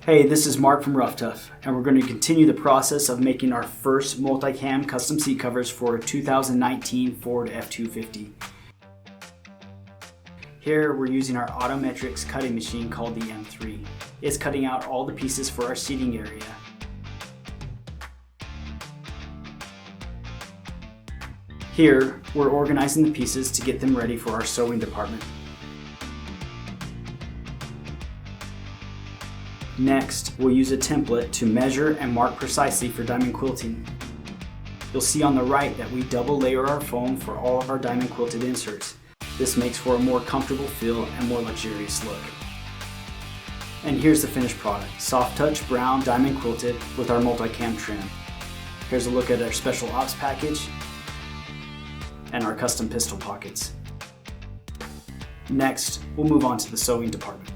Hey, this is Mark from Ruff, Tuff, and we're going to continue the process of making our first MultiCam custom seat covers for a 2019 Ford F-250. Here we're using our Autometrics cutting machine called the M3. It's cutting out all the pieces for our seating area. Here we're organizing the pieces to get them ready for our sewing department. Next, we'll use a template to measure and mark precisely for diamond quilting. You'll see on the right that we double layer our foam for all of our diamond quilted inserts. This makes for a more comfortable feel and more luxurious look. And here's the finished product, soft touch brown diamond quilted with our MultiCam trim. Here's a look at our special ops package and our custom pistol pockets. Next, we'll move on to the sewing department.